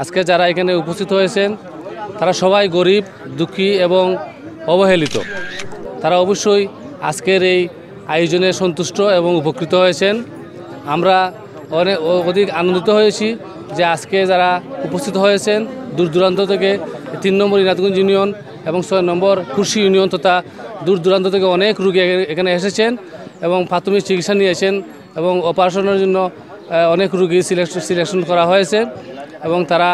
আজকে যারা এখানে উপস্থিত হয়েছেন তারা সবাই গরিব, দুঃখী এবং অবহেলিত। তারা অবশ্যই আজকের এই আয়োজনে সন্তুষ্ট এবং উপকৃত হয়েছেন। আমরা অধিক আনন্দিত হয়েছি যে আজকে যারা উপস্থিত হয়েছেন দূর দূরান্ত থেকে 3 নম্বর ইনাতগঞ্জ ইউনিয়ন এবং 6 নম্বর কুর্শি ইউনিয়ন তথা দূর দূরান্ত থেকে অনেক রোগী এখানে এসেছেন এবং প্রাথমিক চিকিৎসা নিয়েছেন এবং অপারেশনের জন্য অনেক রোগী সিলেকশন করা হয়েছে এবং তারা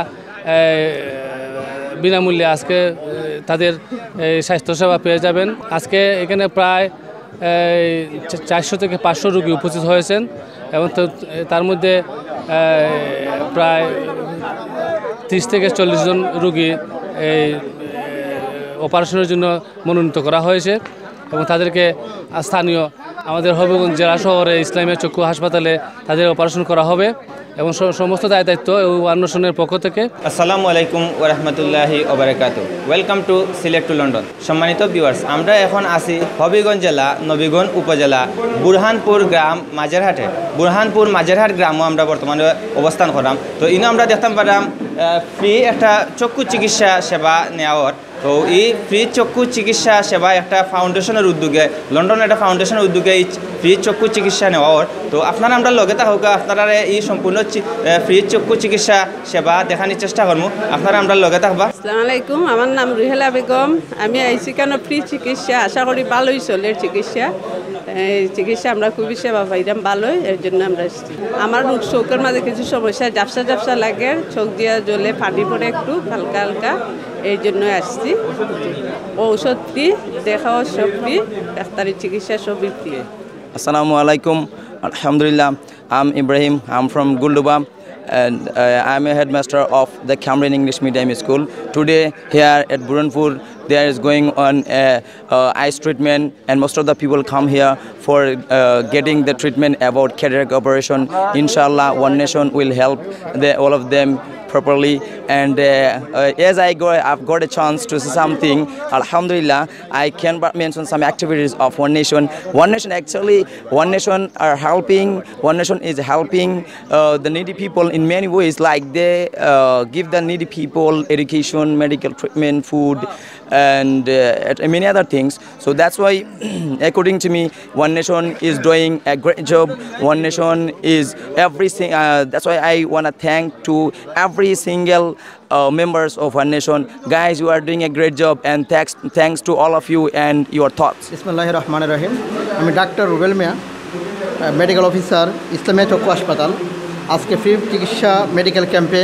বিনামূল্যে আজকে তাদের স্বাস্থ্যসেবা পেয়ে যাবেন। আজকে এখানে প্রায় 400 থেকে 500 রোগী উপস্থিত হয়েছেন এবং তার মধ্যে প্রায় 30 থেকে 40 জন রোগী এই অপারেশনের জন্য মনোনীত করা হয়েছে এবং তাদেরকে স্থানীয় আমাদের হবিগঞ্জ জেলা শহরে ইসলামিয়া চক্ষু হাসপাতালে তাদের অপারেশন করা হবে এবং সমস্ত দায়িত্ব অন্বেষণের পক্ষ থেকে। আসসালামু আলাইকুম ওয়া রাহমাতুল্লাহি ওয়া বারাকাতুহু। Welcome to select to London. সম্মানিত ভিউয়ার্স, আমরা এখন আছি হবিগঞ্জ জেলা নবীগঞ্জ উপজেলা বুরহানপুর গ্রাম মাঝেরহাটে। বুরহানপুর মাঝেরহাট গ্রামও আমরা বর্তমানে অবস্থান করলাম। তো ইনো আমরা দেখতাম পারলাম ফ্রি একটা চক্ষু চিকিৎসা সেবা নেওয়ার। তো এই ফ্রি চক্ষু চিকিৎসা সেবা একটা ফাউন্ডেশনের উদ্যোগে, লন্ডনের একটা ফাউন্ডেশনের উদ্যোগে এই ফ্রি চক্ষু চিকিৎসা নেওয়ার। তো আপনারা আমরা লগে থাকুক, আপনারা এই সম্পূর্ণ ফ্রি চক্ষু চিকিৎসা সেবা দেখানোর চেষ্টা করবো। আপনারা আমরা লগে থাকবা। আসসালামু আলাইকুম, আমার নাম রুহেলা বেগম। আমি আইসি কেন ফ্রি চিকিৎসা, আশা করি ভালোই চলে চিকিৎসা। এই চিকিৎসা আমরা খুবই সেবা পাইলাম ভালোই, এর জন্য আমরা এসেছি। আমার চোখের মাঝে কিছু সমস্যা, ঝাপসা লাগে, চোখ দিয়ে জ্বলে পানি পড়ে একটু হালকা হালকা, এই জন্য আসছি। ঔষধ ফ্রি, দেখাও সব ফ্রি, ডাক্তারি চিকিৎসা সবই free. Assalamu alaikum. Alhamdulillah. I'm Ibrahim. I'm from Gulduba and I'm a headmaster of the Cameron English Medium School. Today here at Burhanpur there is going on eyes treatment and most of the people come here for getting the treatment about cataract operation. Inshallah, One Nation will help all of them properly, and as I've got a chance to see something. Alhamdulillah, I can mention some activities of One Nation. One Nation actually, One Nation are helping. One Nation is helping the needy people in many ways. Like they give the needy people education, medical treatment, food, and many other things. So that's why, according to me, One Nation is doing a great job. One Nation is everything. That's why I want to thank to every single members of One Nation. Guys, you are doing a great job, and thanks to all of you and your thoughts. বিসমিল্লাহির রহমানির রহিম। আমি doctor Rubel মিয়া, medical officer, Islamia চক্ষু হাসপাতাল। আজকে free চিকিৎসা medical ক্যাম্পে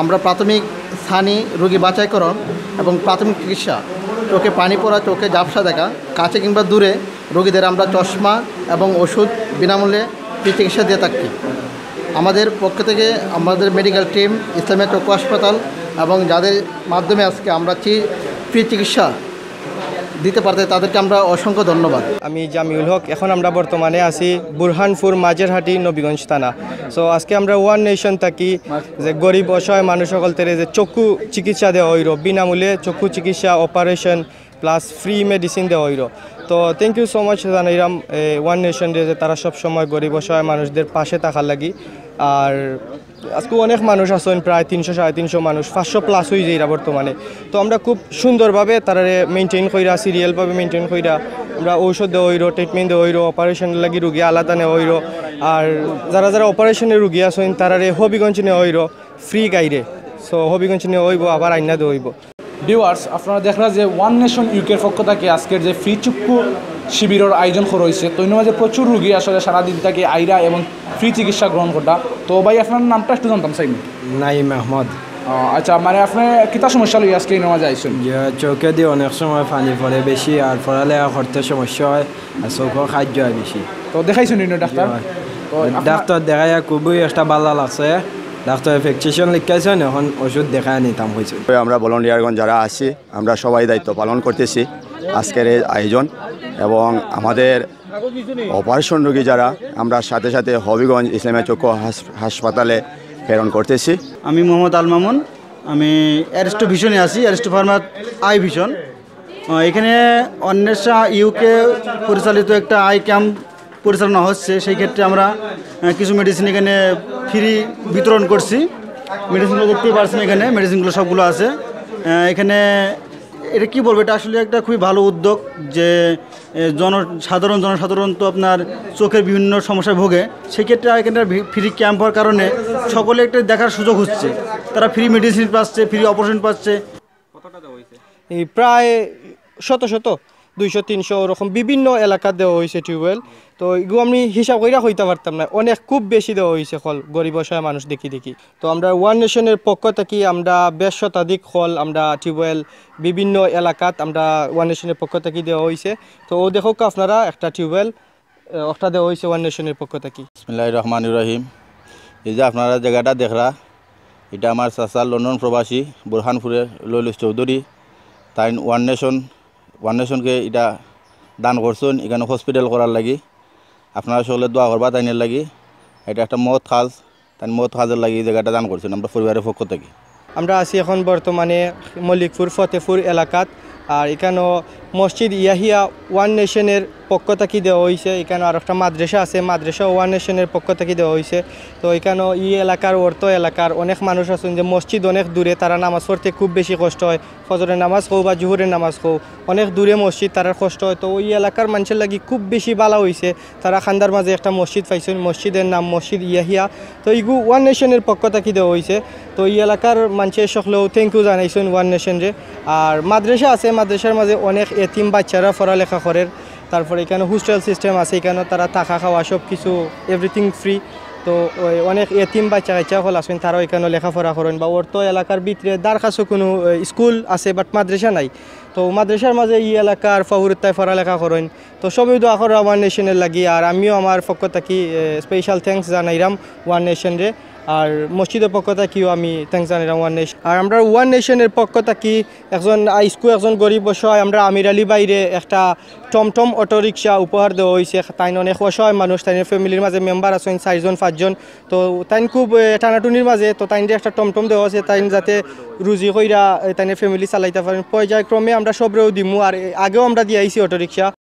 আমরা প্রাথমিক স্থানী রোগী বাছাইকরণ এবং প্রাথমিক চিকিৎসা, চোখে পানি পড়া, চোখে ঝাপসা দেখা, কাছে কিংবা দূরে রোগীদের আমরা চশমা এবং ওষুধ বিনামূল্যে ফ্রি চিকিৎসা দিয়ে থাকি। আমাদের পক্ষ থেকে আমাদের মেডিকেল টিম, ইসলামিয়া চক্ষু হাসপাতাল এবং যাদের মাধ্যমে আজকে আমরা ফ্রি চিকিৎসা দিতে পারতে তাদেরকে আমরা অসংখ্য ধন্যবাদ। আমি জামিউল হক। এখন আমরা বর্তমানে আছি বুরহানপুর মাঝেরহাটি নবীগঞ্জ থানা। সো আজকে আমরা ওয়ান নেশন থাকি যে গরিব অসহায় মানুষ সকল থেকে যে চক্ষু চিকিৎসা দেওয়া হইল, বিনামূল্যে চক্ষু চিকিৎসা, অপারেশন প্লাস ফ্রি মেডিসিন দেওয়া হইল। তো থ্যাংক ইউ সো মাচ জানাইরাম ওয়ান নেশন যে তারা সবসময় গরিব অসহায় মানুষদের পাশে থাকার লাগি। আর আজকে অনেক মানুষ আছেন, প্রায় 300-350 মানুষ, 500 প্লাস হয়ে যায় বর্তমানে। তো আমরা খুব সুন্দরভাবে তারা মেনটেন কইরা, সিরিয়ালভাবে মেনটেন কইরা আমরা ঔষধ দেওয়া হইল, ট্রিটমেন্ট দেওয়া হইল, অপারেশনের লাগি রুগী আলাদা নেওয়া হইল। আর যারা অপারেশনের রুগী আছেন তারা হবিগঞ্জ নেওয়া হইল ফ্রি গাইডে। সো হবিগঞ্জ নেওয়া হইব, আবার আইনা দেওয়া হইব। ভিউয়ার্স, আপনারা দেখলেন যে ওয়ান নেশন ইউকের পক্ষ থেকে আজকের যে ফ্রি চক্ষু শিবিরের আয়োজন করা হয়েছে। তো এই মাঝে প্রচুর রুগী আসলে সারাদিন থেকে আইরা এবং ফ্রি চিকিৎসা গ্রহণ করতা। তো ভাই আপনার নামটা একটু জানতাম চাই। নাইম আহমদ। আচ্ছা, মানে আপনি কিতা সমস্যা লই আজকে এই নামাজে আইছেন? চোখে দিয়ে অনেক সময় পানি পড়ে বেশি, আর পড়ালেখা করতে সমস্যা হয়, আর চোখও খাদ্য হয় বেশি। তো দেখাইছেন ডাক্তার? ডাক্তার দেখাই খুবই একটা ভালো লাগছে। ডাক্তার ভ্যাকসিনেশন লিখাইছেন, এখন ওষুধ দেখায় নিতাম হয়েছে। আমরা ভলান্টিয়ারগণ যারা আছি আমরা সবাই দায়িত্ব পালন করতেছি আজকের এই আয়োজন, এবং আমাদের অপারেশন রোগী যারা আমরা সাথে সাথে হবিগঞ্জ ইসলামিয়া চক্ষু হাসপাতালে প্রেরণ করতেছি। আমি মোহাম্মদ আল মামুন, আমি অ্যারিস্টো ভিশনে আছি, অ্যারিস্টো ফার্মা আই ভিশন। এখানে অন্বেষা ইউকে পরিচালিত একটা আই ক্যাম্প পরিচালনা হচ্ছে। সেই ক্ষেত্রে আমরা কিছু মেডিসিন এখানে ফ্রি বিতরণ করছি। মেডিসিনগুলো দেখতেই পারছেন, এখানে মেডিসিনগুলো সবগুলো আছে এখানে। এটা কি বলবো, এটা আসলে একটা খুবই ভালো উদ্যোগ যে জনসাধারণ তো আপনার চোখের বিভিন্ন সমস্যায় ভোগে, সেক্ষেত্রে এখানে ফ্রি ক্যাম্প হওয়ার কারণে সকলে একটা দেখার সুযোগ হচ্ছে, তারা ফ্রি মেডিসিন পাচ্ছে, ফ্রি অপারেশন পাচ্ছে। এই প্রায় শত 200-300 ওরকম বিভিন্ন এলাকা দেওয়া হয়েছে টিউবওয়েল। তো এগুলো আমি হিসাব করে হইতে পারতাম না, অনেক খুব বেশি দেওয়া হয়েছে হল গরিব অসহায় মানুষ দেখি। তো আমরা ওয়ান নেশনের পক্ষ থেকে আমরা বেশ শতাধিক হল আমরা টিউবওয়েল বিভিন্ন এলাকাত আমরা ওয়ান নেশনের পক্ষ থেকে দেওয়া হয়েছে। তো ও দেখো আপনারা একটা টিউবওয়েল একটা দেওয়া হয়েছে ওয়ান নেশনের পক্ষ থেকে। বিসমিল্লাহির রহমানির রহিম। এই যে আপনারা জায়গাটা দেখরা, এটা আমার চাচা লন্ডন প্রবাসী বুরহানপুরের ললিত চৌধুরী, তাই ওয়ান নেশনকে এটা দান করছেন এখানে হসপিটাল করার লাগি। আপনারা সকলে দোয়া করবা তাইনের লাগি। এটা একটা মহৎ কাজ, তাই মহৎ কাজের লাগি জায়গাটা দান করছেন আমরা পরিবারের পক্ষ থেকে। আমরা আছি এখন বর্তমানে মল্লিকপুর ফতেপুর এলাকাত, আর এখানেও মসজিদ ইয়াহিয়া ওয়ান নেশনের পক্ষ থেকে দেওয়া হয়েছে। এখানে আর একটা মাদ্রাসা আছে, মাদ্রাসা ওয়ান নেশনের পক্ষ থেকে দেওয়া হয়েছে। তো এখানেও এলাকার অর্থ এলাকার অনেক মানুষ আছেন যে মসজিদ অনেক দূরে, তারা নামাজ পড়তে খুব বেশি কষ্ট হয়, ফজরের নামাজ হোক বা জুহুরের নামাজ হোক, অনেক দূরে মসজিদ তারা কষ্ট হয়। তো ওই এলাকার মানুষের লাগি খুব বেশি ভালো হয়েছে, তারা খান্দার মাঝে একটা মসজিদ পাইছেন, মসজিদের নাম মসজিদ ইয়াহিয়া। তো এইগু ওয়ান নেশনের পক্ষ থেকে দেওয়া হয়েছে। তো এই এলাকার মানুষের সকলেও থ্যাংক ইউ জানাইছেন ওয়ান নেশনরে। আর মাদ্রাসা আছে, মাদ্রাসার মাঝে অনেক এতিম বাচ্চারা পড়ালেখা করে। তারপরে এখানে হোস্টেল সিস্টেম আছে, এখানে তারা থাকা খাওয়া সব কিছু এভরিথিং ফ্রি। তো অনেক এতিম বাচ্চা হল আছেন, তারাও এখানে লেখাপড়া করেন। বা ওর তো এলাকার ভিতরে দার কাছে কোনো স্কুল আছে বাট মাদ্রাসা নাই। তো মাদ্রাসার মাঝে এই এলাকার ফাহুরতায় পড়ালেখা করেন। তো সবই দোয়া করা ওয়ান নেশনের লাগি। আর আমিও আমার পক্ষ থেকে স্পেশাল থ্যাঙ্কস জানাইলাম ওয়ান নেশনরে। আর মসজিদের পক্ষ থেকেও আমি থ্যাঙ্কস জানাইলাম ওয়ান নেশন। আর আমরা ওয়ান নেশনের পক্ষ থেকে একজন গরিব অসহায় আমরা আমির আলী বাইরে একটা টমটম অটো রিক্সা উপহার দেওয়া হয়েছে। তাই অনেক অসহায় মানুষ, তাই ফ্যামিলির মাঝে মেম্বার আছেন 4-5জন। তো তাই খুব টানাটুনির মাঝে, তো তাই একটা টমটম দেওয়া আছে, তাই যাতে রুজি কইরা তাই ফ্যামিলি চালাইতে পারেন। পর্যায়ক্রমে আমরা সবরেও দিমু, আর আগেও আমরা দিয়ে আইছি অটো রিক্সা।